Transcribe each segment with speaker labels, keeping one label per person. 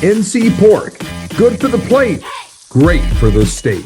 Speaker 1: NC pork. Good for the plate, great for the steak.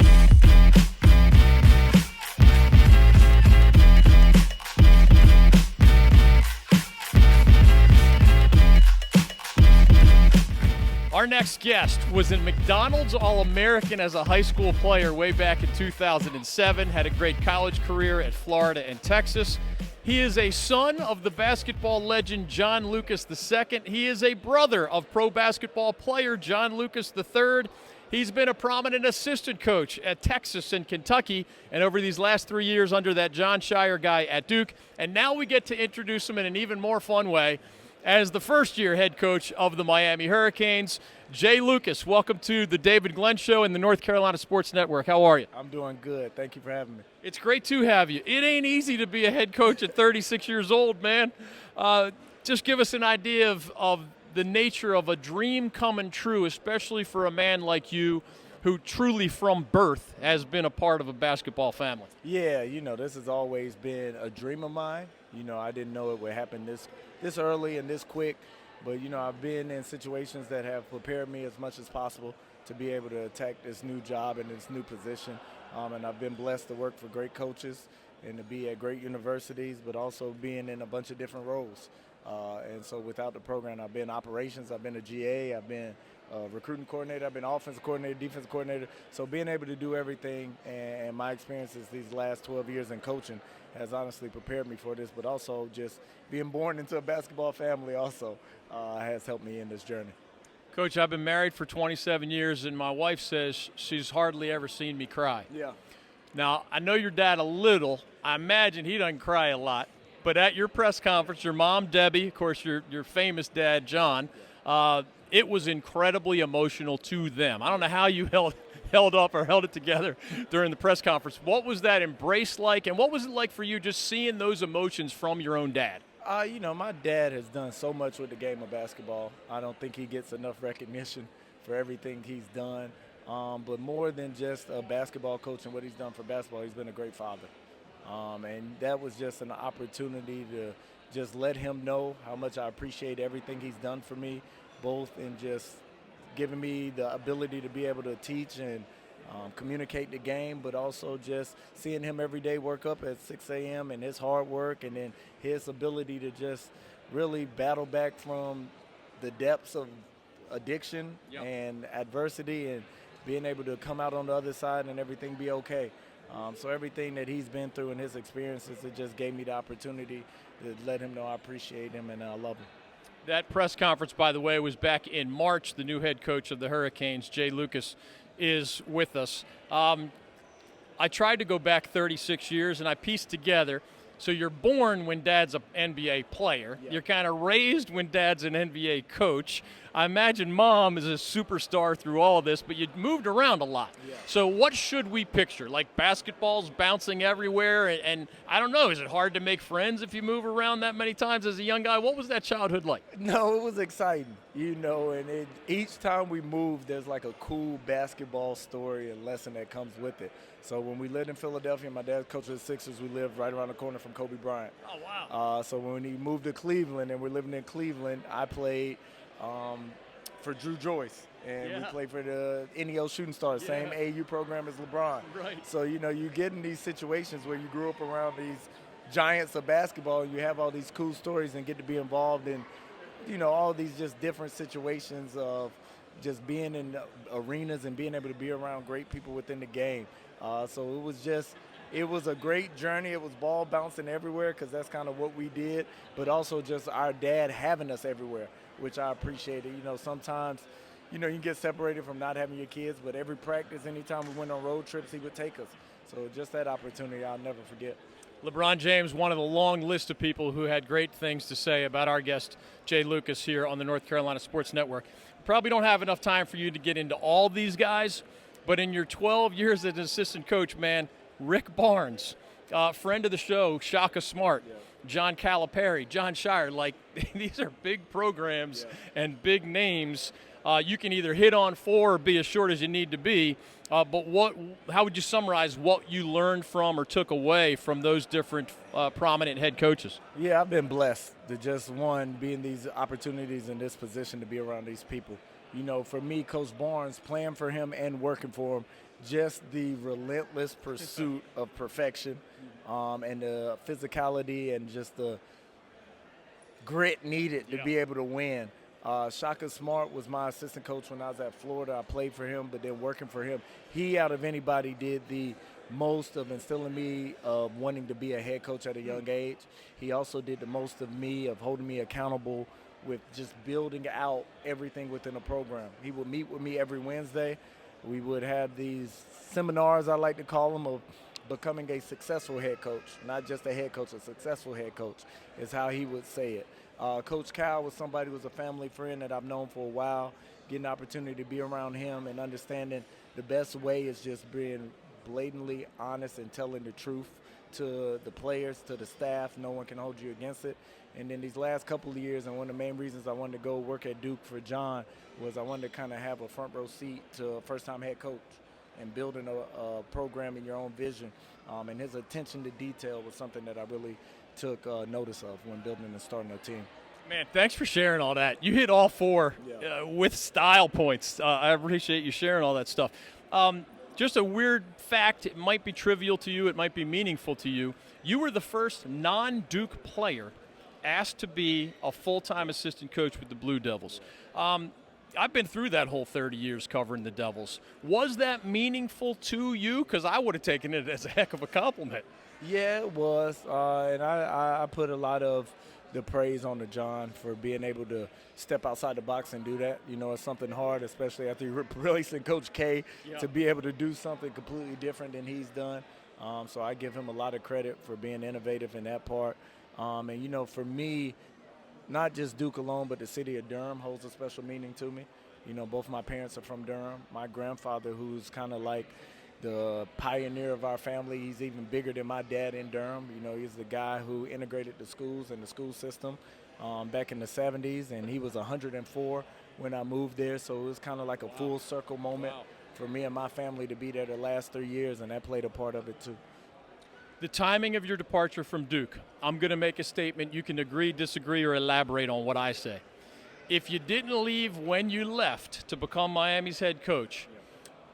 Speaker 2: Our next guest was a McDonald's All-American as a high school player way back in 2007, had a great college career at Florida and Texas. He is a son of the basketball legend John Lucas II. He is a brother of pro basketball player John Lucas III. He's been a prominent assistant coach at Texas and Kentucky, and over these last 3 years under that John Shire guy at Duke. And now we get to introduce him in an even more fun way as the first-year head coach of the Miami Hurricanes. Jay Lucas, welcome to the David Glenn Show and the North Carolina Sports Network. How are you?
Speaker 3: I'm doing good. Thank you for having me.
Speaker 2: It's great to have you. It ain't easy to be a head coach at 36 years old, man. Just give us an idea of the nature of a dream coming true, especially for a man like you who truly from birth has been a part of a basketball family.
Speaker 3: Yeah, this has always been a dream of mine. I didn't know it would happen this early and this quick, but, I've been in situations that have prepared me as much as possible to be able to attack this new job and this new position. And I've been blessed to work for great coaches and to be at great universities, but also being in a bunch of different roles. And so without the program, I've been operations, I've been a GA, I've been recruiting coordinator, I've been offensive coordinator, defensive coordinator. So being able to do everything and my experiences these last 12 years in coaching has honestly prepared me for this, but also just being born into a basketball family also has helped me in this journey.
Speaker 2: Coach, I've been married for 27 years, and my wife says she's hardly ever seen me cry.
Speaker 3: Yeah.
Speaker 2: Now, I know your dad a little. I imagine he doesn't cry a lot. But at your press conference, your mom, Debbie, of course, your famous dad, John, it was incredibly emotional to them. I don't know how you held up or held it together during the press conference. What was that embrace like, and what was it like for you just seeing those emotions from your own dad?
Speaker 3: My dad has done so much with the game of basketball. I don't think he gets enough recognition for everything he's done. But more than just a basketball coach and what he's done for basketball, he's been a great father. And that was just an opportunity to just let him know how much I appreciate everything he's done for me, both in just giving me the ability to be able to teach and communicate the game, but also just seeing him every day work up at 6 a.m. and his hard work, and then his ability to just really battle back from the depths of addiction and adversity and being able to come out on the other side and everything be okay. So everything that he's been through and his experiences, it just gave me the opportunity to let him know I appreciate him and I love him.
Speaker 2: That press conference, by the way, was back in March. The new head coach of the Hurricanes, Jay Lucas, is with us. I tried to go back 36 years, and I pieced together. So you're born when dad's an NBA player. Yeah. You're kind of raised when dad's an NBA coach. I imagine mom is a superstar through all of this, but you moved around a lot. Yeah. So what should we picture? Like basketballs bouncing everywhere, and I don't know, is it hard to make friends if you move around that many times as a young guy? What was that childhood like?
Speaker 3: No, it was exciting, and each time we moved, there's like a cool basketball story and lesson that comes with it. So when we lived in Philadelphia, my dad coached the Sixers, we lived right around the corner from Kobe Bryant.
Speaker 2: Oh, wow.
Speaker 3: So when he moved to Cleveland and we're living in Cleveland, I played for Drew Joyce, and we played for the NEO Shooting Stars, same AAU program as LeBron.
Speaker 2: Right.
Speaker 3: So, you get in these situations where you grew up around these giants of basketball, and you have all these cool stories and get to be involved in, all these just different situations of just being in arenas and being able to be around great people within the game. So it was a great journey. It was ball bouncing everywhere because that's kind of what we did, but also just our dad having us everywhere, which I appreciated. Sometimes, you can get separated from not having your kids, but every practice, anytime we went on road trips, he would take us. So just that opportunity I'll never forget.
Speaker 2: LeBron James, one of the long list of people who had great things to say about our guest, Jay Lucas, here on the North Carolina Sports Network. Probably don't have enough time for you to get into all these guys, but in your 12 years as an assistant coach, man, Rick Barnes, friend of the show, Shaka Smart, John Calipari, John Shire, these are big programs and big names. You can either hit on four or be as short as you need to be, but how would you summarize what you learned from or took away from those different prominent head coaches?
Speaker 3: Yeah, I've been blessed to just, be in these opportunities in this position to be around these people. You know, for me, Coach Barnes, playing for him and working for him, just the relentless pursuit of perfection, and the physicality and just the grit needed to be able to win. Shaka Smart was my assistant coach when I was at Florida. I played for him, but then working for him, he out of anybody did the most of instilling me of wanting to be a head coach at a young age. He also did the most of me of holding me accountable with just building out everything within a program. He would meet with me every Wednesday. We would have these seminars, I like to call them, of becoming a successful head coach, not just a head coach, a successful head coach is how he would say it. Coach Kyle was somebody who was a family friend that I've known for a while. Getting the opportunity to be around him and understanding the best way is just being blatantly honest and telling the truth to the players, to the staff. No one can hold you against it. And then these last couple of years, and one of the main reasons I wanted to go work at Duke for John was I wanted to kind of have a front row seat to a first-time head coach and building a program in your own vision. And his attention to detail was something that I really took notice of when building and starting a team.
Speaker 2: Man, thanks for sharing all that. You hit all four with style points. I appreciate you sharing all that stuff. Just a weird fact, it might be trivial to you, it might be meaningful to you. You were the first non-Duke player asked to be a full-time assistant coach with the Blue Devils. I've been through that whole 30 years covering the Devils. Was that meaningful to you? Because I would have taken it as a heck of a compliment.
Speaker 3: Yeah, it was. And I put a lot of the praise on to John for being able to step outside the box and do that. You know, it's something hard, especially after you're replacing Coach K, to be able to do something completely different than he's done. So I give him a lot of credit for being innovative in that part. And, you know, for me, not just Duke alone, but the city of Durham holds a special meaning to me. You know, both my parents are from Durham. My grandfather, who's kind of like the pioneer of our family, he's even bigger than my dad in Durham. You know, he's the guy who integrated the schools and the school system back in the 70s, and he was 104 when I moved there. So it was kind of like a full circle moment for me and my family to be there the last 3 years, and that played a part of it too.
Speaker 2: The timing of your departure from Duke, I'm going to make a statement. You can agree, disagree, or elaborate on what I say. If you didn't leave when you left to become Miami's head coach,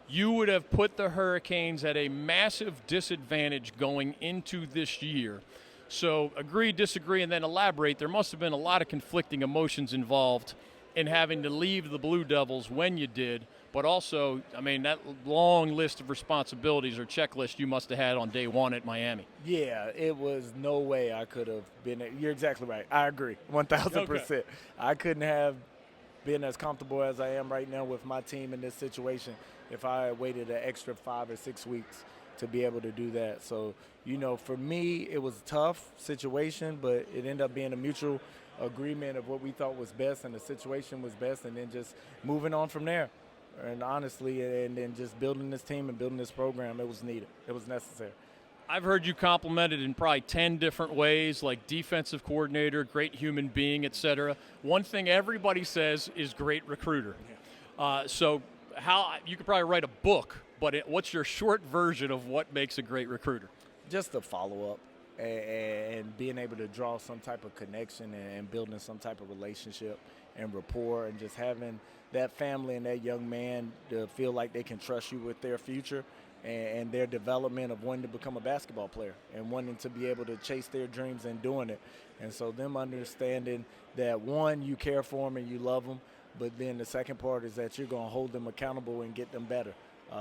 Speaker 2: you would have put the Hurricanes at a massive disadvantage going into this year. So agree, disagree, and then elaborate. There must have been a lot of conflicting emotions involved in having to leave the Blue Devils when you did, but also, I mean, that long list of responsibilities or checklist you must have had on day one at Miami.
Speaker 3: Yeah, it was no way I could have been – you're exactly right. I agree, 1,000%.
Speaker 2: Okay.
Speaker 3: I couldn't have been as comfortable as I am right now with my team in this situation if I had waited an extra 5 or 6 weeks to be able to do that. So, you know, for me, it was a tough situation, but it ended up being a mutual agreement of what we thought was best and the situation was best, and then just moving on from there. And honestly, and then just building this team and building this program, it was needed. It was necessary.
Speaker 2: I've heard you complimented in probably 10 different ways, like defensive coordinator, great human being, etc. One thing everybody says is great recruiter. So how you could probably write a book, but what's your short version of what makes a great recruiter?
Speaker 3: Just the follow-up and being able to draw some type of connection and building some type of relationship and rapport, and just having that family and that young man to feel like they can trust you with their future and their development of wanting to become a basketball player and wanting to be able to chase their dreams and doing it. And so them understanding that, one, you care for them and you love them, but then the second part is that you're going to hold them accountable and get them better.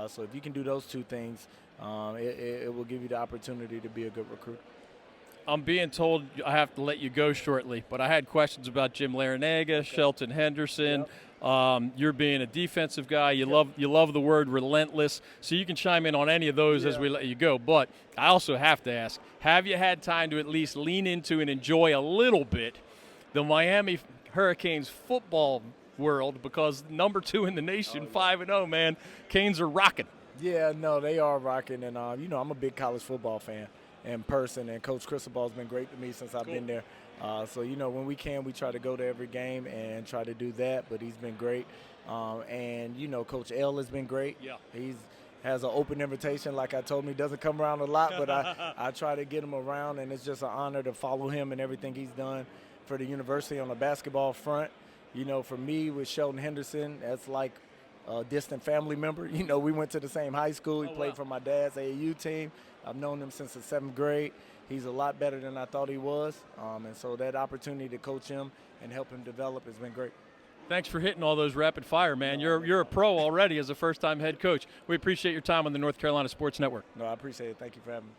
Speaker 3: So if you can do those two things, it will give you the opportunity to be a good recruiter.
Speaker 2: I'm being told I have to let you go shortly, but I had questions about Jim Larinaga, Shelton Henderson. You're being a defensive guy. You love the word relentless, so you can chime in on any of those as we let you go. But I also have to ask, have you had time to at least lean into and enjoy a little bit the Miami Hurricanes football world? Because number 2 in the nation, 5-0, man. Canes are rocking.
Speaker 3: Yeah, no, they are rocking. And, you know, I'm a big college football fan in person, and Coach Cristobal's been great to me since I've been there. So, you know, when we can, we try to go to every game and try to do that, but he's been great. And, you know, Coach L has been great.
Speaker 2: Yeah.
Speaker 3: He's has an open invitation, like I told him. He doesn't come around a lot, but I try to get him around, and it's just an honor to follow him and everything he's done for the university on the basketball front. You know, for me with Sheldon Henderson, that's like a distant family member. You know, we went to the same high school. He played for my dad's AAU team. I've known him since the 7th grade. He's a lot better than I thought he was. And so that opportunity to coach him and help him develop has been great.
Speaker 2: Thanks for hitting all those rapid fire, man. You're a pro already as a first-time head coach. We appreciate your time on the North Carolina Sports Network.
Speaker 3: No, I appreciate it. Thank you for having me.